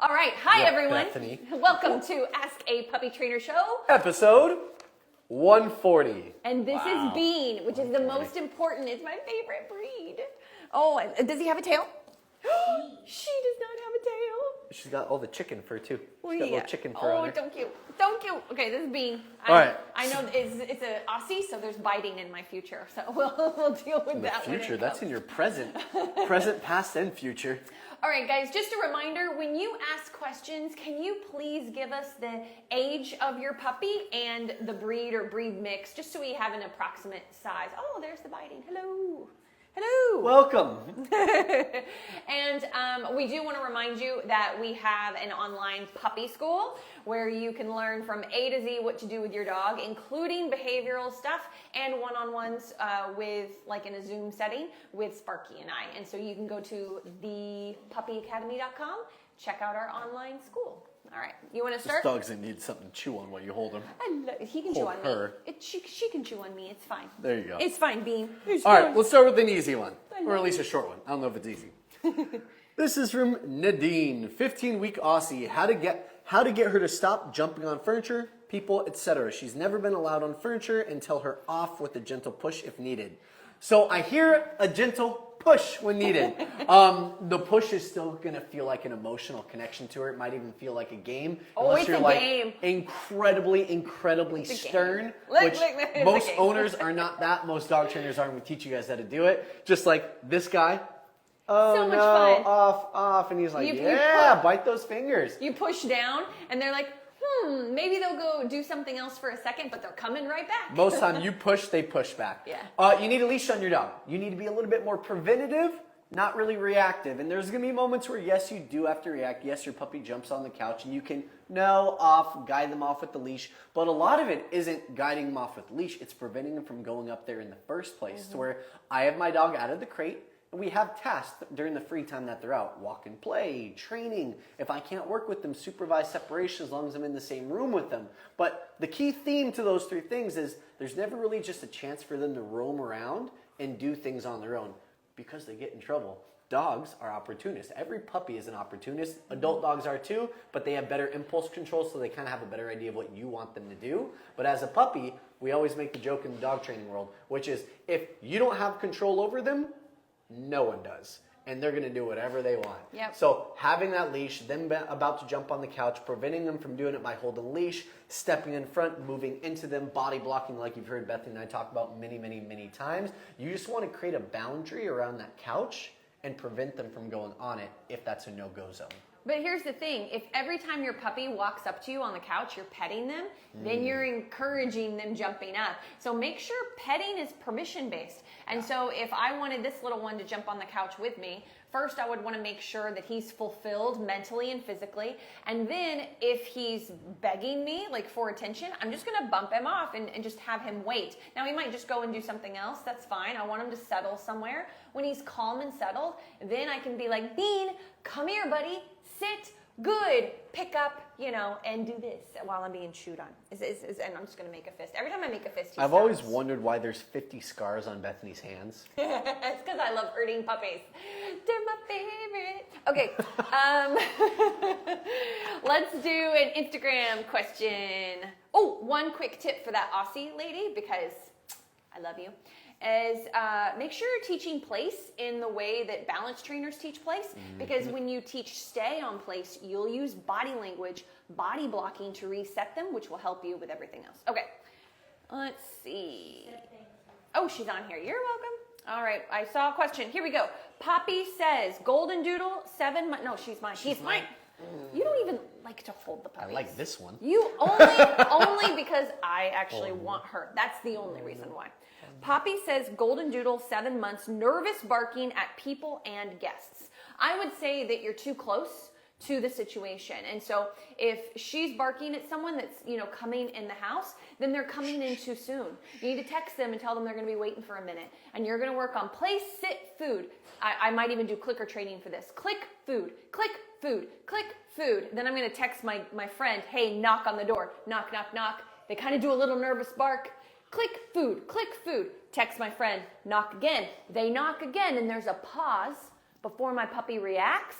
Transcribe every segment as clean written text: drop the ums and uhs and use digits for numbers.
All right. Hi, everyone. Bethany. Welcome to Ask a Puppy Trainer Show. Episode 140. And this is Bean, which is the most important. It's my favorite breed. Oh, does he have a tail? She does not have a tail. She's got all the chicken fur, too. Oh, She's got a little chicken fur on her. don't cute. Don't cute. Okay, this is Bean. All right. I know it's an Aussie, so there's biting in my future. So we'll deal with that. Future, that's in your present. Present, past, and future. All right, guys, just a reminder, when you ask questions, can you please give us the age of your puppy and the breed or breed mix, just so we have an approximate size. Oh, there's the biting. Hello. Hello. Welcome. And we do want to remind you that we have an online puppy school where you can learn from A to Z what to do with your dog, including behavioral stuff and one-on-ones with, like in a Zoom setting, with Sparky and I. And so you can go to thepuppyacademy.com, check out our online school. All right, you want to start? This dog's gonna need something to chew on while you hold him. He can chew on her. me. She can chew on me. It's fine. There you go. It's fine, Bean. All right, let's start with an easy one, or at least a short one. I don't know if it's easy. This is from Nadine, 15-week Aussie. How to get her to stop jumping on furniture, people, etc. She's never been allowed on furniture, and tell her off with a gentle push if needed. So I hear a gentle push when needed. The push is still gonna feel like an emotional connection to her. It might even feel like a game. Oh, unless it's you're a like game. incredibly stern, Look, which it's most a game. owners are not that. Most dog trainers aren't going to teach you guys how to do it. Just like this guy. Oh So much no, fun. off. And he's like, You bite those fingers. You push down, and they're like, maybe they'll go do something else for a second, but they're coming right back. Most time you push, they push back. Yeah. You need a leash on your dog. You need to be a little bit more preventative, not really reactive. And there's going to be moments where, yes, you do have to react. Yes, your puppy jumps on the couch, and you can, guide them off with the leash. But a lot of it isn't guiding them off with the leash. It's preventing them from going up there in the first place. To where I have my dog out of the crate, and we have tasks during the free time that they're out. Walk and play, training. If I can't work with them, supervised separation as long as I'm in the same room with them. But the key theme to those three things is there's never really just a chance for them to roam around and do things on their own because they get in trouble. Dogs are opportunists. Every puppy is an opportunist. Adult dogs are too, but they have better impulse control, so they kind of have a better idea of what you want them to do. But as a puppy, we always make the joke in the dog training world, which is if you don't have control over them, no one does. And they're going to do whatever they want. Yep. So having that leash, them about to jump on the couch, preventing them from doing it by holding the leash, stepping in front, moving into them, body blocking like you've heard Bethany and I talk about many times. You just want to create a boundary around that couch and prevent them from going on it if that's a no-go zone. But here's the thing. If every time your puppy walks up to you on the couch, you're petting them, then you're encouraging them jumping up. So make sure petting is permission-based. And so if I wanted this little one to jump on the couch with me, first I would want to make sure that he's fulfilled mentally and physically. And then if he's begging me, like for attention, I'm just going to bump him off and just have him wait. Now he might just go and do something else. That's fine. I want him to settle somewhere. When he's calm and settled, then I can be like, Bean, come here, buddy. Sit, good, pick up, and do this while I'm being chewed on. And I'm just going to make a fist. Every time I make a fist, he I've stops. always wondered why there's 50 scars on Bethany's hands. It's because I love hurting puppies. They're my favorite. Okay, let's do an Instagram question. Oh, one quick tip for that Aussie lady, because I love you, is make sure you're teaching place in the way that balance trainers teach place, because when you teach stay on place, you'll use body language, body blocking to reset them, which will help you with everything else. Okay, let's see. Oh, she's on here. You're welcome. All right, I saw a question. Here we go. Poppy says, Goldendoodle, 7 months. No, she's mine. He's mine. You don't even like to hold the puppies. I like this one. You only because I actually want her. That's the only reason why. Poppy says, Goldendoodle, 7 months, nervous barking at people and guests. I would say that you're too close to the situation. And so if she's barking at someone that's, coming in the house, then they're coming in too soon. You need to text them and tell them they're going to be waiting for a minute. And you're going to work on place, sit, food. I might even do clicker training for this. Click, food, click, food, click, food. Then I'm going to text my friend, hey, knock on the door. Knock, knock, knock. They kind of do a little nervous bark. Click, food, text my friend, knock again. They knock again, and there's a pause before my puppy reacts.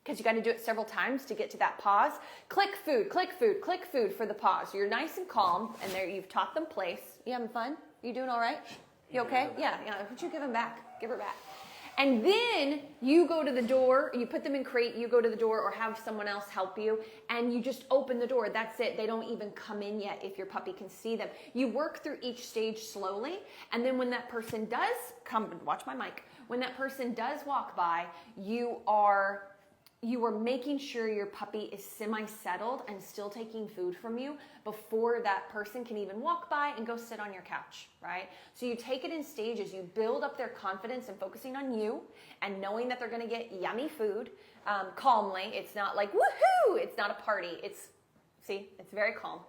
because you got to do it several times to get to that pause. Click food, click food, click food for the pause. You're nice and calm, and there you've taught them place. You having fun? You doing all right? You okay? Yeah. Would you give them back? Give her back. And then you go to the door, you put them in crate, you go to the door or have someone else help you, and you just open the door. That's it. They don't even come in yet if your puppy can see them. You work through each stage slowly, and then when that person does come, watch my mic, when that person does walk by, you are making sure your puppy is semi-settled and still taking food from you before that person can even walk by and go sit on your couch, right? So you take it in stages. You build up their confidence and focusing on you and knowing that they're going to get yummy food calmly. It's not like, woohoo! It's not a party. It's very calm.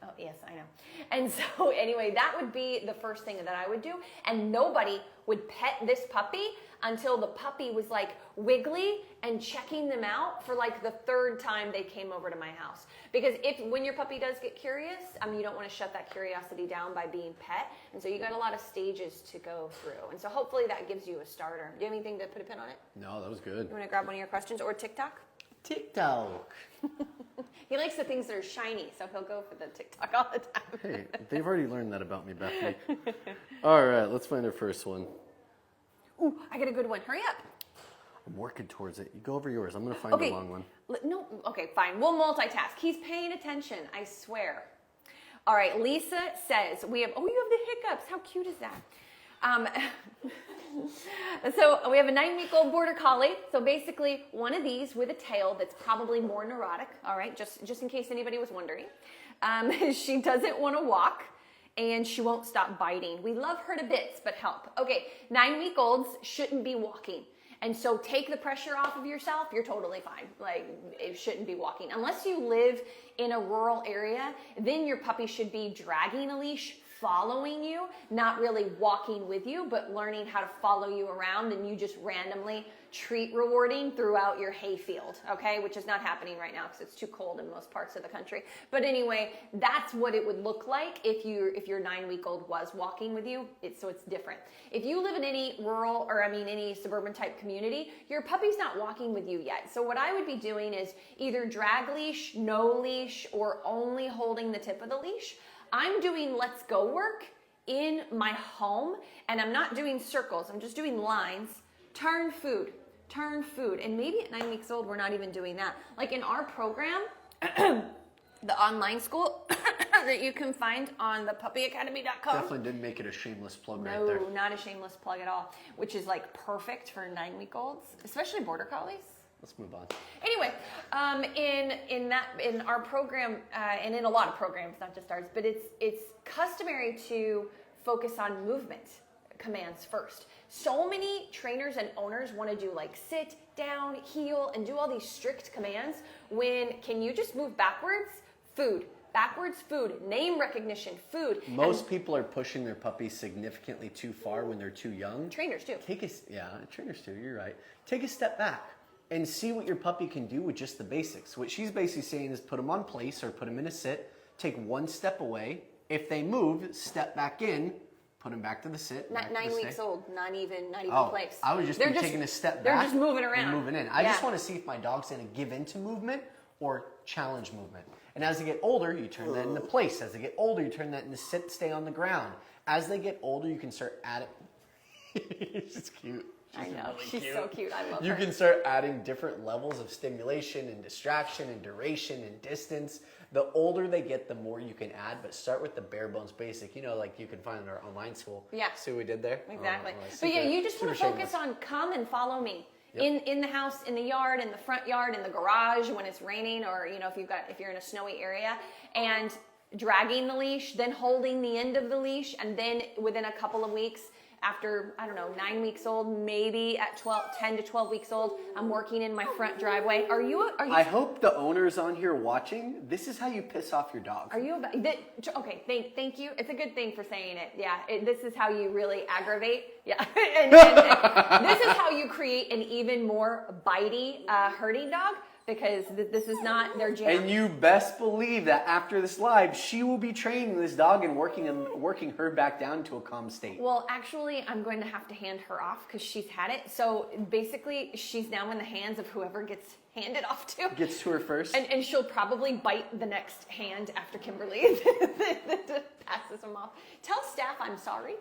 Oh, yes, I know. And so anyway, that would be the first thing that I would do. And nobody would pet this puppy until the puppy was like wiggly and checking them out for like the third time they came over to my house. Because when your puppy does get curious, you don't want to shut that curiosity down by being pet. And so you got a lot of stages to go through. And so hopefully that gives you a starter. Do you have anything to put a pin on it? No, that was good. You want to grab one of your questions or TikTok? TikTok. He likes the things that are shiny, so he'll go for the TikTok all the time. Hey, they've already learned that about me, Bethany. All right, let's find our first one. Ooh, I got a good one. Hurry up. I'm working towards it. You go over yours. I'm going to find the long one. No, okay, fine. We'll multitask. He's paying attention, I swear. All right, Lisa says, you have the hiccups. How cute is that? So we have a 9-week-old Border Collie. So basically one of these with a tail that's probably more neurotic. All right, just in case anybody was wondering. She doesn't want to walk and she won't stop biting. We love her to bits, but help. Okay, 9-week-olds shouldn't be walking. And so take the pressure off of yourself. You're totally fine. Like, it shouldn't be walking. Unless you live in a rural area, then your puppy should be dragging a leash, following you, not really walking with you, but learning how to follow you around, and you just randomly treat rewarding throughout your hay field, okay? Which is not happening right now because it's too cold in most parts of the country. But anyway, that's what it would look like if your 9-week-old was walking with you. So it's different. If you live in any rural any suburban type community, your puppy's not walking with you yet. So what I would be doing is either drag leash, no leash, or only holding the tip of the leash. I'm doing let's go work in my home, and I'm not doing circles. I'm just doing lines. Turn food. And maybe at 9 weeks old, we're not even doing that. Like in our program, the online school that you can find on the puppyacademy.com. Definitely didn't make it a shameless plug right there. No, not a shameless plug at all, which is like perfect for 9-week-olds, especially Border Collies. Let's move on. Anyway, in our program, and in a lot of programs, not just ours, but it's customary to focus on movement commands first. So many trainers and owners want to do like sit, down, heel, and do all these strict commands when can you just move backwards? Food. Backwards, food. Name recognition, food. Most people are pushing their puppies significantly too far when they're too young. Trainers too. Trainers too, you're right. Take a step back and see what your puppy can do with just the basics. What she's basically saying is put them on place or put them in a sit, take one step away. If they move, step back in, put them back to the sit. Not 9 weeks old, not even place. I was just taking a step back. They're just moving around. And moving in. I just want to see if my dog's going to give into movement or challenge movement. And as they get older, you turn that into place. As they get older, you turn that into sit, stay on the ground. As they get older, you can start adding. She's cute. I know. She's so cute. I love her. You can start adding different levels of stimulation and distraction and duration and distance. The older they get, the more you can add, but start with the bare bones basic, like you can find in our online school. Yeah. See what we did there? Exactly. But yeah, you just want to focus on come and follow me. Yep. In the house, in the yard, in the front yard, in the garage when it's raining, or if you're in a snowy area, and dragging the leash, then holding the end of the leash, and then within a couple of weeks, after 9 weeks old, maybe at 10 to 12 weeks old, I'm working in my front driveway. Are you? I hope the owners on here watching. This is how you piss off your dog. Are you? Okay, thank you. It's a good thing for saying it. Yeah, this is how you really aggravate. Yeah, and this is how you create an even more bitey, herding dog. because this is not their jam. And you best believe that after this live, she will be training this dog and working her back down to a calm state. Well, actually, I'm going to have to hand her off because she's had it. So basically, she's now in the hands of whoever gets handed off to. Gets to her first. And she'll probably bite the next hand after Kimberly passes them off. Tell staff I'm sorry.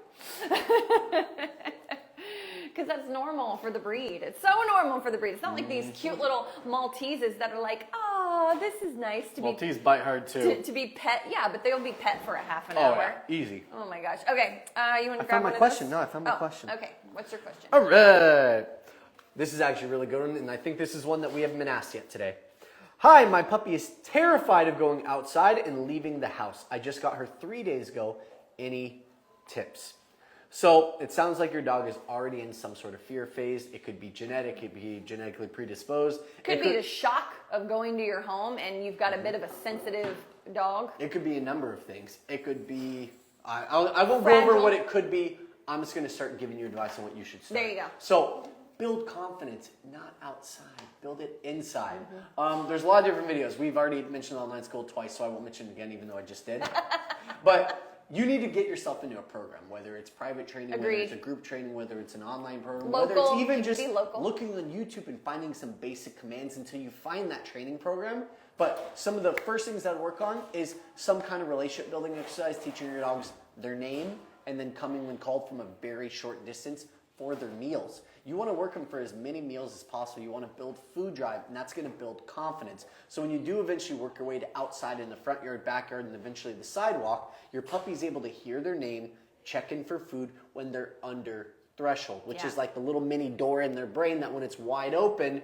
Because that's normal for the breed. It's so normal for the breed. It's not like these cute little Malteses that are like, oh, this is nice to Maltese bite hard too. to be pet. Yeah, but they'll be pet for a half an hour. Yeah, easy. Oh my gosh. Okay, you want to grab found my one of question. those? No, I found my question. Okay, what's your question? All right. This is actually a really good one, and I think this is one that we haven't been asked yet today. Hi, my puppy is terrified of going outside and leaving the house. I just got her 3 days ago. Any tips? So it sounds like your dog is already in some sort of fear phase. It could be genetic. It could be genetically predisposed. Could be the shock of going to your home and you've got a bit of a sensitive dog. It could be a number of things. It could be, I won't go over what it could be. I'm just going to start giving you advice on what you should start. There you go. So build confidence, not outside. Build it inside. There's a lot of different videos. We've already mentioned online school twice, so I won't mention it again, even though I just did. But you need to get yourself into a program, whether it's private training, whether it's a group training, whether it's an online program, whether it's even just looking on YouTube and finding some basic commands until you find that training program. But some of the first things that I work on is some kind of relationship building exercise, teaching your dogs their name, and then coming when called from a very short distance for their meals. You want to work them for as many meals as possible. You want to build food drive, and that's going to build confidence. So when you do eventually work your way to outside in the front yard, backyard, and eventually the sidewalk, your puppy's able to hear their name, check in for food when they're under threshold, which is like the little mini door in their brain that when it's wide open,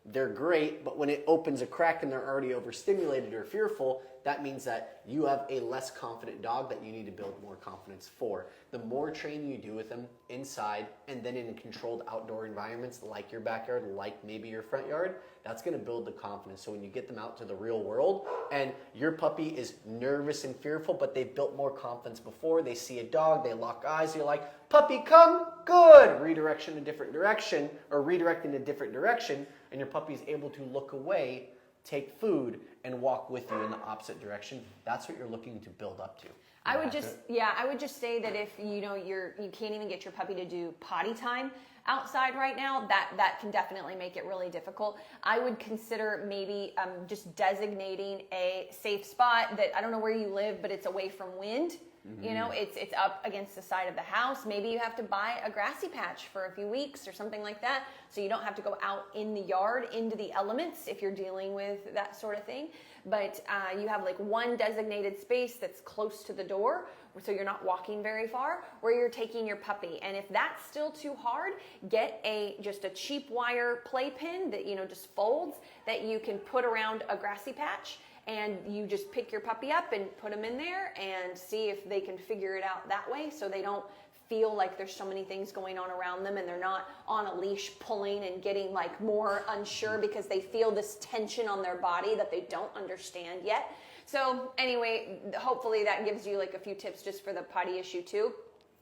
they're great, but when it opens a crack and they're already overstimulated or fearful, that means that you have a less confident dog that you need to build more confidence for. The more training you do with them inside and then in controlled outdoor environments like your backyard, like maybe your front yard, that's going to build the confidence. So when you get them out to the real world and your puppy is nervous and fearful, but they've built more confidence before, they see a dog, they lock eyes, you're like, puppy, come, good, redirection in a different direction, or redirect in a different direction, and your puppy's able to look away, take food, and walk with you in the opposite direction. That's what you're looking to build up to. I would just say that if you can't even get your puppy to do potty time outside right now, that can definitely make it really difficult. I would consider maybe just designating a safe spot that, I don't know where you live, but it's away from wind. You know, it's up against the side of the house. Maybe you have to buy a grassy patch for a few weeks or something like that, so you don't have to go out in the yard into the elements if you're dealing with that sort of thing. But you have like one designated space that's close to the door, so you're not walking very far, where you're taking your puppy. And if that's still too hard, get just a cheap wire playpen that just folds, that you can put around a grassy patch. And you just pick your puppy up and put them in there and see if they can figure it out that way, so they don't feel like there's so many things going on around them and they're not on a leash pulling and getting like more unsure because they feel this tension on their body that they don't understand yet. So anyway, hopefully that gives you like a few tips just for the potty issue too.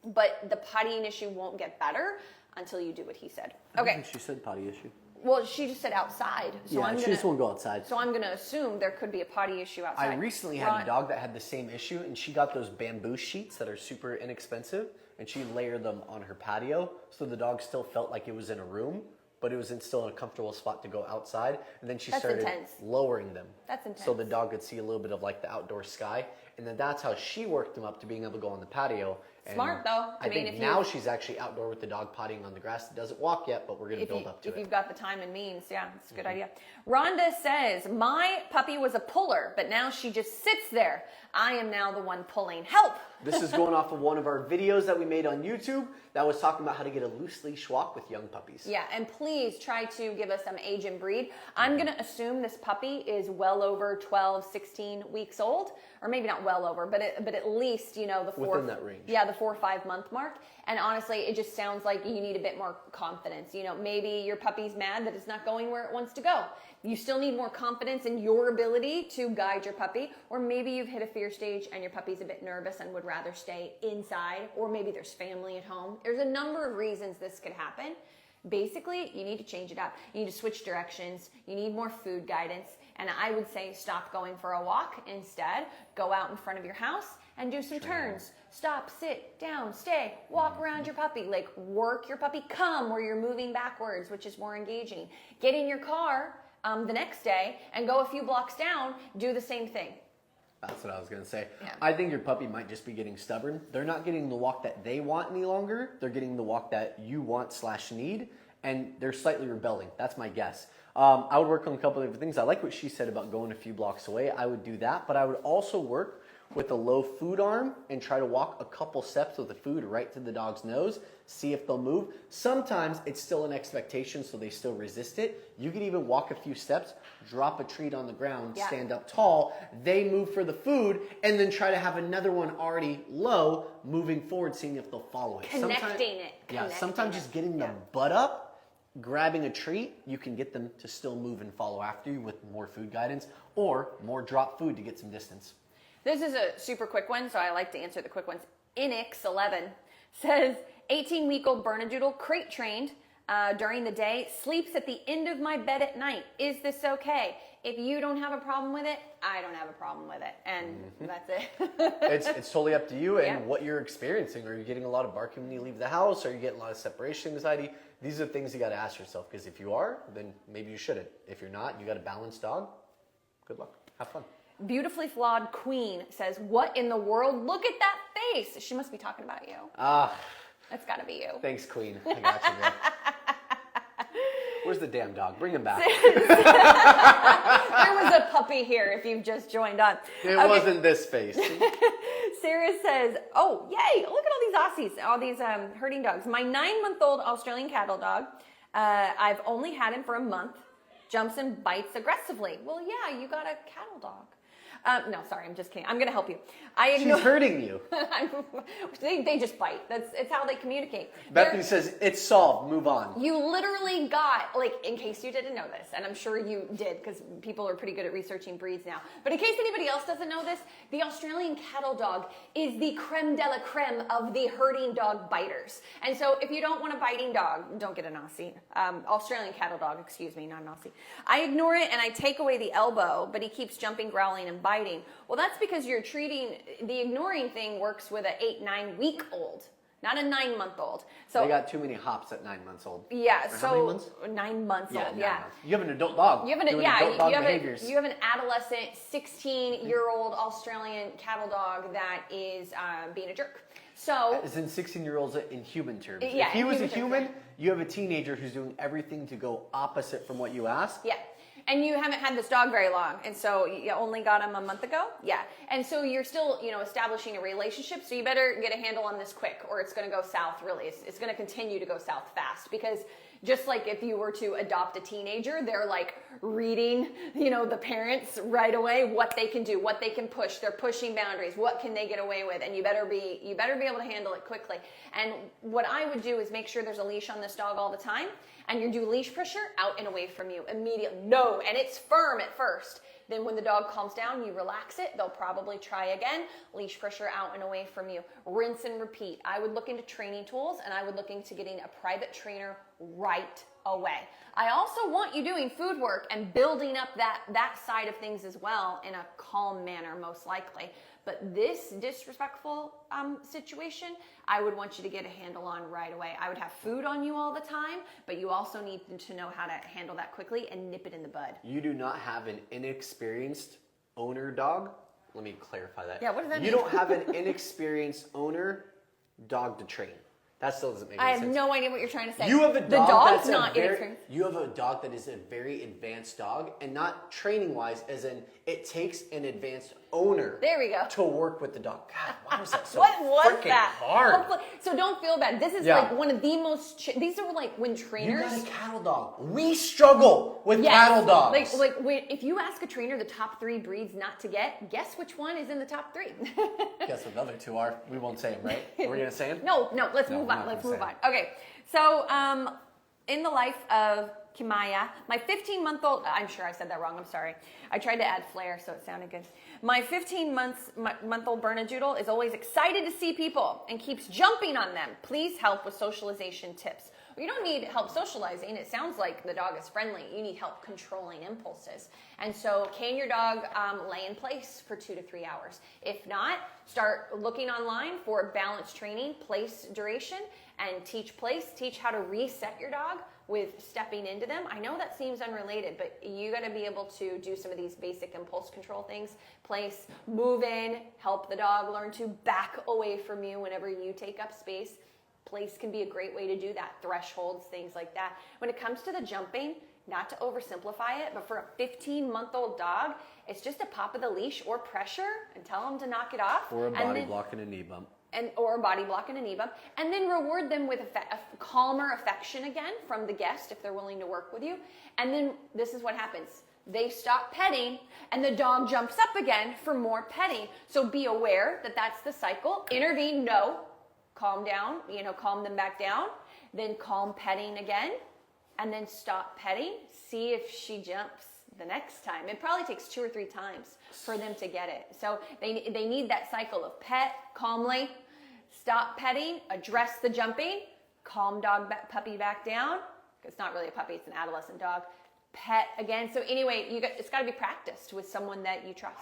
But the pottying issue won't get better until you do what he said. Okay. I think she said potty issue. Well, she just said outside. So she just won't go outside. So I'm going to assume there could be a potty issue outside. I recently had a dog that had the same issue, and she got those bamboo sheets that are super inexpensive, and she layered them on her patio, so the dog still felt like it was in a room, but it was still in a comfortable spot to go outside. And then she started lowering them. That's intense. So the dog could see a little bit of like the outdoor sky, and then that's how she worked them up to being able to go on the patio. Smart though. I think now she's actually outdoor with the dog pottying on the grass. It doesn't walk yet, but we're going to build up to it. If you've got the time and means, yeah, it's a good idea. Rhonda says, my puppy was a puller, but now she just sits there. I am now the one pulling. Help! This is going off of one of our videos that we made on YouTube that was talking about how to get a loose leash walk with young puppies. Yeah, and please try to give us some age and breed. I'm going to assume this puppy is well over 12, 16 weeks old, or maybe not well over, but at least, the within that range. Yeah, the 4 or 5 month mark. And honestly, it just sounds like you need a bit more confidence. Maybe your puppy's mad that it's not going where it wants to go. You still need more confidence in your ability to guide your puppy, or maybe you've hit a fear stage and your puppy's a bit nervous and would rather stay inside, or maybe there's family at home. There's a number of reasons this could happen. Basically, you need to change it up. You need to switch directions. You need more food guidance. And I would say stop going for a walk. Instead, go out in front of your house and do some turns. Stop, sit, down, stay, walk around your puppy. Like, work your puppy, come where you're moving backwards, which is more engaging. Get in your car the next day and go a few blocks down, do the same thing. That's what I was going to say. Yeah. I think your puppy might just be getting stubborn. They're not getting the walk that they want any longer. They're getting the walk that you want / need, and they're slightly rebelling. That's my guess. I would work on a couple of different things. I like what she said about going a few blocks away. I would do that, but I would also work with a low food arm and try to walk a couple steps with the food right to the dog's nose, see if they'll move. Sometimes it's still an expectation, so they still resist it. You could even walk a few steps, drop a treat on the ground, stand up tall, they move for the food, and then try to have another one already low, moving forward, seeing if they'll follow it. Sometimes just getting the butt up, grabbing a treat, you can get them to still move and follow after you with more food guidance or more drop food to get some distance. This is a super quick one, so I like to answer the quick ones. Inix11 says, 18-week-old Bernadoodle, crate trained during the day, sleeps at the end of my bed at night. Is this okay? If you don't have a problem with it, I don't have a problem with it. And that's it. It's totally up to you and what you're experiencing. Are you getting a lot of barking when you leave the house? Are you getting a lot of separation anxiety? These are things you got to ask yourself, because if you are, then maybe you shouldn't. If you're not, you got a balanced dog, good luck. Have fun. Beautifully Flawed Queen says, what in the world? Look at that face. She must be talking about you. That's got to be you. Thanks, Queen. I got you, girl. Where's the damn dog? Bring him back. There was a puppy here if you've just joined on. It wasn't this face. Sarah says, oh, yay, look at all these Aussies, all these herding dogs. My 9-month-old Australian cattle dog, I've only had him for a month, jumps and bites aggressively. Well, yeah, you got a cattle dog. No, sorry, I'm just kidding. I'm going to help you. She's hurting you. They just bite. It's how they communicate. Bethany says, it's solved. Move on. You literally got, like, in case you didn't know this, and I'm sure you did because people are pretty good at researching breeds now, but in case anybody else doesn't know this, the Australian cattle dog is the creme de la creme of the herding dog biters. And so if you don't want a biting dog, don't get an Aussie. Australian cattle dog, excuse me, not an Aussie. I ignore it and I take away the elbow, but he keeps jumping, growling, and biting. Well, that's because you're treating, the ignoring thing works with an 8-9-week-old, not a 9-month-old. So they got too many hops at 9 months old. Yeah, or so how many months? 9 months old. Yeah. You have an adult dog. You have an adolescent 16-year-old Australian cattle dog that is being a jerk. So as in 16-year-olds in human terms. Yeah, if he was a human, you have a teenager who's doing everything to go opposite from what you ask. Yeah. And you haven't had this dog very long, and so you only got him a month ago? Yeah. And so you're still, establishing a relationship, so you better get a handle on this quick, or it's going to go south, really. It's going to continue to go south fast, because just like if you were to adopt a teenager, they're like reading, the parents right away, what they can do, what they can push. They're pushing boundaries. What can they get away with? And you better be able to handle it quickly. And what I would do is make sure there's a leash on this dog all the time. And you do leash pressure out and away from you immediately. No, and it's firm at first. Then when the dog calms down, you relax it. They'll probably try again. Leash pressure out and away from you. Rinse and repeat. I would look into training tools, and I would look into getting a private trainer right away. I also want you doing food work and building up that side of things as well in a calm manner, most likely. But this disrespectful situation, I would want you to get a handle on right away. I would have food on you all the time, but you also need to know how to handle that quickly and nip it in the bud. You do not have an inexperienced owner dog. Let me clarify that. Yeah, what does that mean? You don't have an inexperienced owner dog to train. That still doesn't make any sense. I have no idea what you're trying to say. You have a dog the dog's not inexperienced. You have a dog that is a very advanced dog, and not training-wise, as in it takes an advanced owner. There we go. To work with the dog. God, why was that so what was freaking that? hard? So don't feel bad. This is like one of the most. These are like when trainers. You got a cattle dog. We struggle with cattle dogs. Like if you ask a trainer the top 3 breeds not to get, guess which one is in the top 3? Guess what the other 2 are. We won't say them, right? Are we gonna say them? No. Let's move on. Let's move on. Okay. So in the life of Kimaya, my 15-month-old, I'm sure I said that wrong, I'm sorry. I tried to add flair so it sounded good. My 15-month-old Bernadoodle is always excited to see people and keeps jumping on them. Please help with socialization tips. You don't need help socializing. It sounds like the dog is friendly. You need help controlling impulses. And so can your dog lay in place for 2 to 3 hours? If not, start looking online for balance training, place duration, and teach place. Teach how to reset your dog with stepping into them. I know that seems unrelated, but you got to be able to do some of these basic impulse control things. Place, move in, help the dog learn to back away from you whenever you take up space. Place can be a great way to do that. Thresholds, things like that. When it comes to the jumping, not to oversimplify it, but for a 15-month-old dog, it's just a pop of the leash or pressure and tell them to knock it off. Or a body block and a knee bump. Or a body block and a knee bump, and then reward them with a calmer affection again from the guest if they're willing to work with you. And then this is what happens. They stop petting and the dog jumps up again for more petting. So be aware that that's the cycle. Intervene, no. Calm down, calm them back down. Then calm petting again, and then stop petting. See if she jumps the next time. It probably takes 2 or 3 times for them to get it. So they need that cycle of pet calmly, stop petting, address the jumping, calm puppy back down. It's not really a puppy, it's an adolescent dog. Pet again. So anyway, it's got to be practiced with someone that you trust.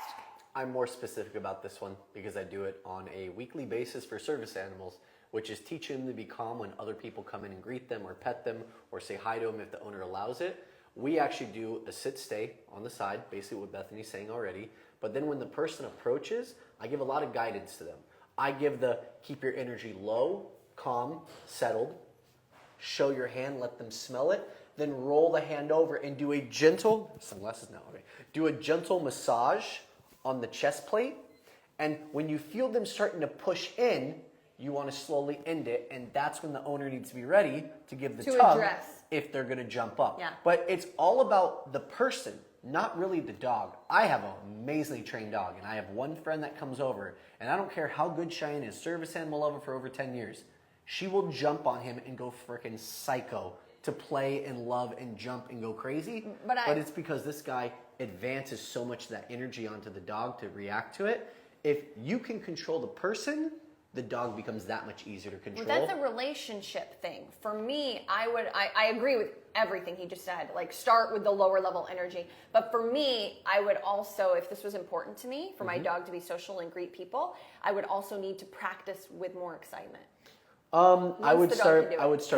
I'm more specific about this one because I do it on a weekly basis for service animals, which is teaching them to be calm when other people come in and greet them or pet them or say hi to them if the owner allows it. We actually do a sit-stay on the side, basically what Bethany's saying already. But then when the person approaches, I give a lot of guidance to them. I give the keep your energy low, calm, settled, show your hand, let them smell it, then roll the hand over and do a gentle, sunglasses now, okay. Do a gentle massage on the chest plate. And when you feel them starting to push in, you want to slowly end it, and that's when the owner needs to be ready to give the tug if they're going to jump up. Yeah. But it's all about the person, not really the dog. I have an amazingly trained dog, and I have one friend that comes over, and I don't care how good Cheyenne is, service animal lover for over 10 years. She will jump on him and go freaking psycho to play and love and jump and go crazy. But it's because this guy advances so much of that energy onto the dog to react to it. If you can control the person, the dog becomes that much easier to control. Well, that's a relationship thing. For me, I agree with everything he just said. Like, start with the lower level energy. But for me, I would also, if this was important to me, for my dog to be social and greet people, I would also need to practice with more excitement. I would start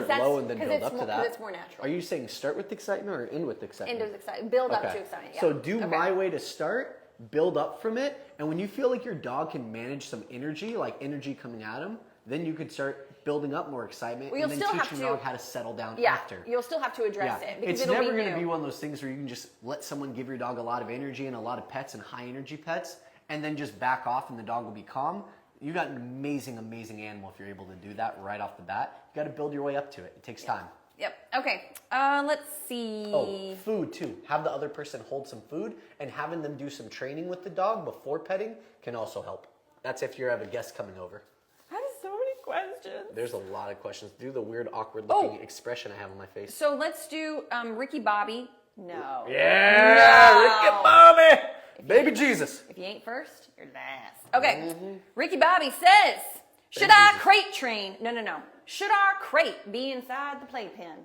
low and then build up to that. Because it's more natural. Are you saying start with excitement or end with excitement? End with excitement. Build up to excitement. Yeah. So do my way to start. Build up from it, and when you feel like your dog can manage some energy, like energy coming at him, then you could start building up more excitement and then teach your dog how to settle down after. You'll still have to address it. Because it's never going to be one of those things where you can just let someone give your dog a lot of energy and a lot of pets and high energy pets, and then just back off and the dog will be calm. You got an amazing, amazing animal if you're able to do that right off the bat. You got to build your way up to it. It takes time. Yep. Okay. Let's see. Oh, food too. Have the other person hold some food, and having them do some training with the dog before petting can also help. That's if you have a guest coming over. I have so many questions. There's a lot of questions. Do the weird, awkward looking expression I have on my face. So let's do Ricky Bobby. No. Yeah, no. Ricky Bobby. Baby Jesus. If you ain't first, you're last. Okay. Ricky Bobby says, should I crate train? No. Should our crate be inside the playpen?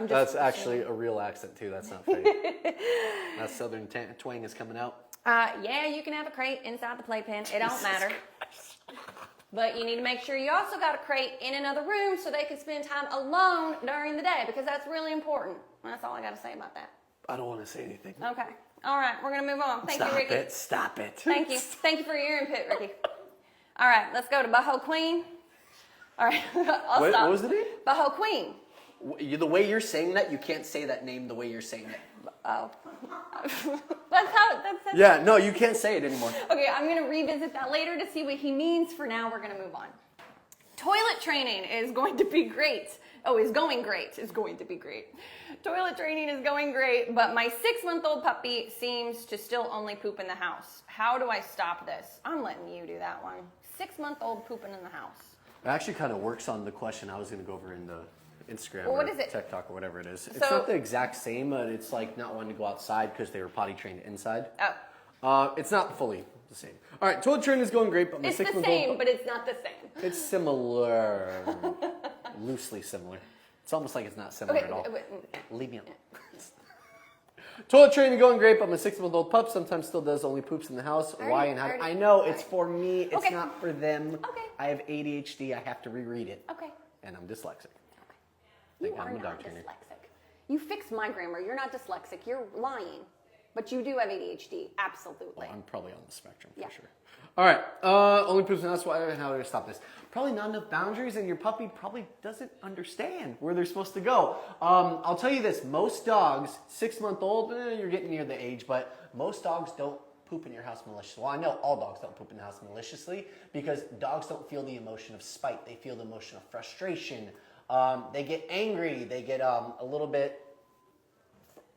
That's actually a real accent too. That's not fake. That southern twang is coming out. Yeah, you can have a crate inside the playpen. It don't matter. But you need to make sure you also got a crate in another room so they can spend time alone during the day, because that's really important. That's all I got to say about that. I don't want to say anything. Okay. All right. We're going to move on. Thank you, Ricky. Stop it. Thank you. Thank you for your input, Ricky. All right. Let's go to Boho Queen. All right. I'll stop. What was the name? Boho Queen. The way you're saying that, you can't say that name the way you're saying it. Oh. That's yeah, no, you can't say it anymore. Okay, I'm going to revisit that later to see what he means. For now, we're going to move on. Toilet training is going to be great. Oh, is going great. Is going to be great. Toilet training is going great, but my 6-month-old puppy seems to still only poop in the house. How do I stop this? I'm letting you do that one. 6-month-old pooping in the house. It actually kind of works on the question I was going to go over in the Instagram or TikTok or whatever it is. It's not the exact same, but it's like not wanting to go outside because they were potty trained inside. Oh. It's not fully the same. All right, toilet training is going great, but my 6-month-old... It's the same, but it's not the same. It's similar. Loosely similar. It's almost like it's not similar Okay, at all. but- Leave me alone. Toilet training going great, but my 6-month-old pup sometimes still does only poops in the house. Why and how? I know it's for me. It's Okay. not for them. Okay. I have ADHD. I have to reread it. Okay. And I'm dyslexic. You I'm are a not dog trainer. dyslexic. You fixed my grammar. You're not dyslexic. You're lying. But you do have ADHD. Absolutely. Well, I'm probably on the spectrum for Yeah. sure. All right. Only poops in the house. How do I stop this? Probably not enough boundaries, and your puppy probably doesn't understand where they're supposed to go. I'll tell you this. Most dogs, 6-month-old, you're getting near the age, but most dogs don't poop in your house maliciously. Well, I know all dogs don't poop in the house maliciously because dogs don't feel the emotion of spite. They feel the emotion of frustration. They get angry. They get a little bit...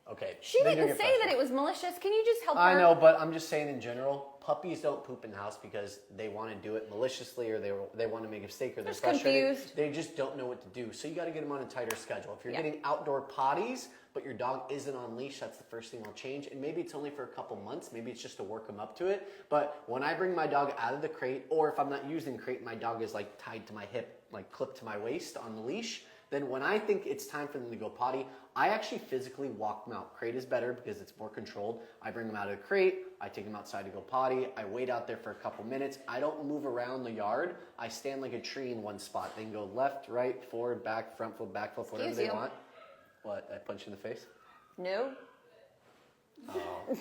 Okay. She they do didn't get say frustrated. that it was malicious. Can you just help her? I know, but I'm just saying in general, puppies don't poop in the house because they want to do it maliciously or they want to make a mistake or they're Just frustrated. confused. They just don't know what to do. So you got to get them on a tighter schedule. If you're Yeah. getting outdoor potties, but your dog isn't on leash, that's the first thing I'll change. And maybe it's only for a couple months. Maybe it's just to work them up to it. But when I bring my dog out of the crate, or if I'm not using crate, my dog is like tied to my hip, like clipped to my waist on the leash. Then when I think it's time for them to go potty, I actually physically walk them out. Crate is better because it's more controlled. I bring them out of the crate. I take them outside to go potty. I wait out there for a couple minutes. I don't move around the yard. I stand like a tree in one spot. They can go left, right, forward, back, front foot, back foot, whatever they want. What, I punch you in the face? No. Oh.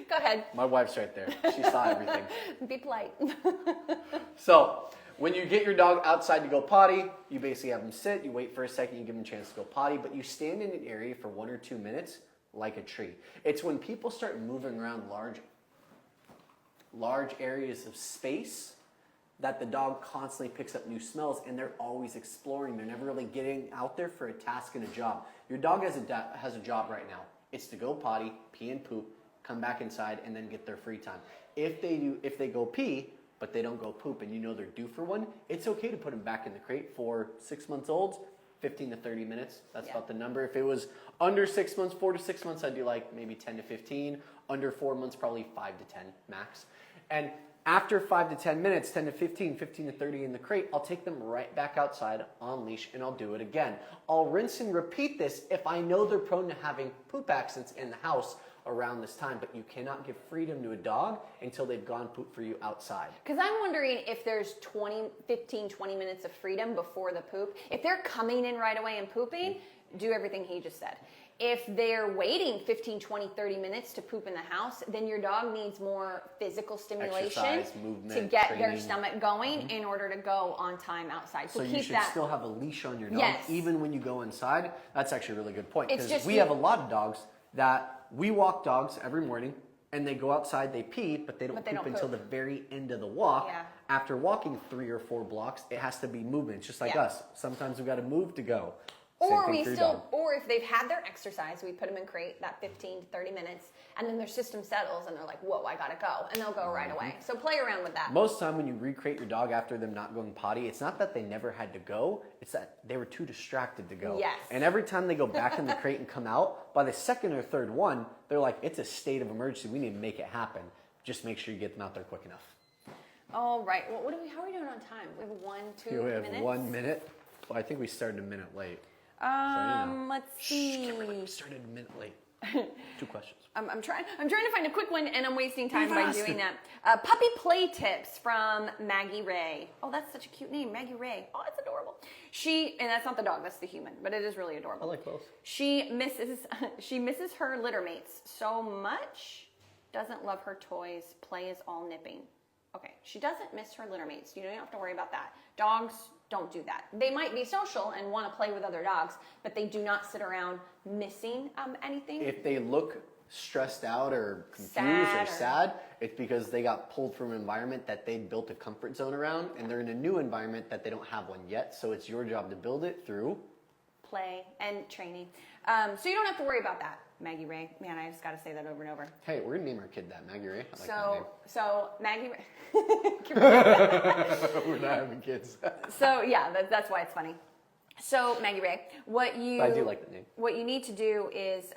Go ahead. My wife's right there. She saw everything. Be polite. So, when you get your dog outside to go potty, you basically have them sit, you wait for a second, you give them a chance to go potty, but you stand in an area for 1 or 2 minutes like a tree. It's when people start moving around large areas of space that the dog constantly picks up new smells and they're always exploring. They're never really getting out there for a task and a job. Your dog has a job right now. It's to go potty, pee and poop, come back inside, and then get their free time. If they go pee, but they don't go poop and you know they're due for one, it's okay to put them back in the crate for 6 months olds, 15 to 30 minutes. That's about the number. If it was under 6 months, 4 to 6 months, I'd do like maybe 10 to 15. Under 4 months, probably 5 to 10 max. And after 5 to 10 minutes, 10 to 15, 15 to 30 in the crate, I'll take them right back outside on leash and I'll do it again. I'll rinse and repeat this if I know they're prone to having poop accidents in the house around this time, but you cannot give freedom to a dog until they've gone poop for you outside. Because I'm wondering if there's 15, 20 minutes of freedom before the poop. If they're coming in right away and pooping, do everything he just said. If they're waiting 15, 20, 30 minutes to poop in the house, then your dog needs more physical stimulation Exercise, movement, to get training. their stomach going in order to go on time outside. So keep you should that. still have a leash on your dog, Yes. even when you go inside. That's actually a really good point, It's because just we you- have a lot of dogs that we walk dogs every morning, and they go outside, they pee, but they don't But they poop don't until poop. the very end of the walk. Yeah. After walking 3 or 4 blocks, it has to be movement. It's just like Yeah. us. Sometimes we've got to move to go. Same Or thing we for your still, dog. or if they've had their exercise, we put them in crate that 15 to 30 minutes, and then their system settles, and they're like, "Whoa, I gotta go," and they'll go right away. So play around with that. Most time when you recreate your dog after them not going potty, it's not that they never had to go, it's that they were too distracted to go. Yes. And every time they go back in the crate and come out, by the second or third one, they're like, it's a state of emergency. We need to make it happen. Just make sure you get them out there quick enough. All right. Well, how are we doing on time? We have 1, 2 Here we have minutes. 1 minute. Well, I think we started a minute late. Let's see. We started a minute late. 2 questions. I'm trying to find a quick one, and I'm wasting time You're by fast. doing that. Puppy play tips from Maggie Ray. Oh, that's such a cute name, Maggie Ray. Oh, it's adorable. And that's not the dog, that's the human, but it is really adorable. I like both. She misses her litter mates so much. Doesn't love her toys. Play is all nipping. Okay, she doesn't miss her litter mates. You don't have to worry about that. Dogs don't do that. They might be social and want to play with other dogs, but they do not sit around missing anything. If they look stressed out or confused Sad or sad, it's because they got pulled from an environment that they built a comfort zone around, and they're in a new environment that they don't have one yet. So it's your job to build it through Play and training. So you don't have to worry about that, Maggie Ray. Man, I just got to say that over and over. Hey, we're gonna name our kid that, Maggie Ray. I like that name. So Maggie Ray. We're not having kids. So yeah, that's why it's funny. So Maggie Ray, I do like the name. What you need to do is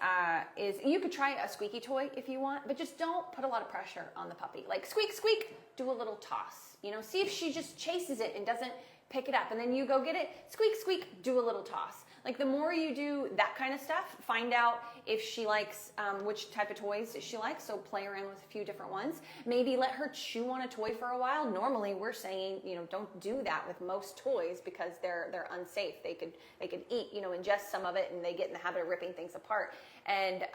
you could try a squeaky toy if you want, but just don't put a lot of pressure on the puppy. Like squeak, squeak, do a little toss. See if she just chases it and doesn't pick it up, and then you go get it, squeak, squeak, do a little toss. Like the more you do that kind of stuff, find out if she likes, which type of toys she likes, so play around with a few different ones. Maybe let her chew on a toy for a while. Normally we're saying, don't do that with most toys because they're unsafe. They could eat, ingest some of it, and they get in the habit of ripping things apart. And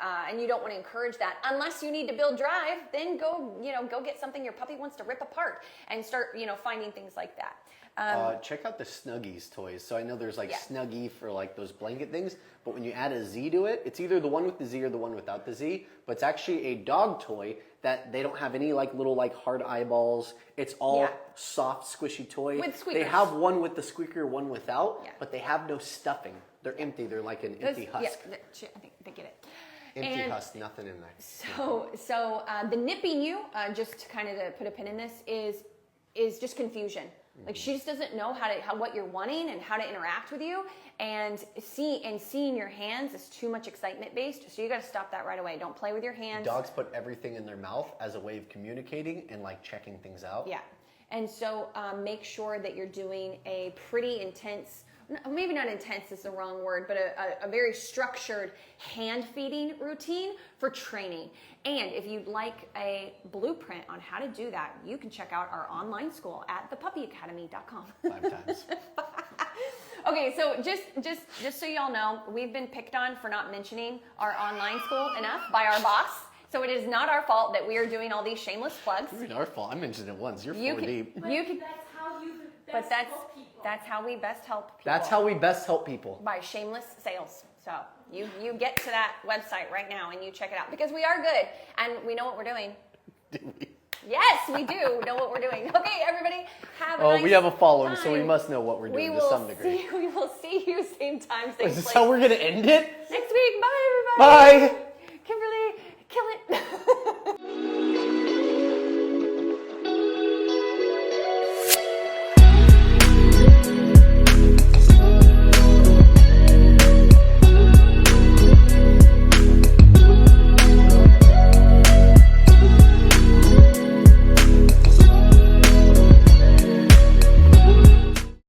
you don't want to encourage that unless you need to build drive. Then go get something your puppy wants to rip apart and start, finding things like that. Check out the Snuggies toys. So I know there's like Snuggie for like those blanket things, but when you add a Z to it, it's either the one with the Z or the one without the Z, but it's actually a dog toy that they don't have any like little like hard eyeballs. It's all soft, squishy toy. With squeakers. They have one with the squeaker, one without, but they have no stuffing. They're empty. They're like an empty husk. Yeah, I think they get it. Empty husk, nothing in there. So the nipping you, just to kind of to put a pin in this, is just confusion. Like she just doesn't know what you're wanting and how to interact with you, and seeing your hands is too much excitement based. So you got to stop that right away. Don't play with your hands. Dogs put everything in their mouth as a way of communicating and like checking things out. Yeah, and so make sure that you're doing a pretty intense. Maybe not intense is the wrong word, but a very structured hand feeding routine for training. And if you'd like a blueprint on how to do that, you can check out our online school at thepuppyacademy.com. 5 times. Okay, so just so y'all know, we've been picked on for not mentioning our online school enough by our boss. So it is not our fault that we are doing all these shameless plugs. It's our fault. I mentioned it once. You're 4 deep. That's how we best help people. That's how we best help people. By shameless sales. So you get to that website right now and you check it out because we are good and we know what we're doing. Do we? Yes, we do know what we're doing. Okay, everybody, have a nice we have a following, time. so we must know what we're doing to some degree. We will see you same time, same place. Is this how we're going to end it? Next week. Bye, everybody. Bye.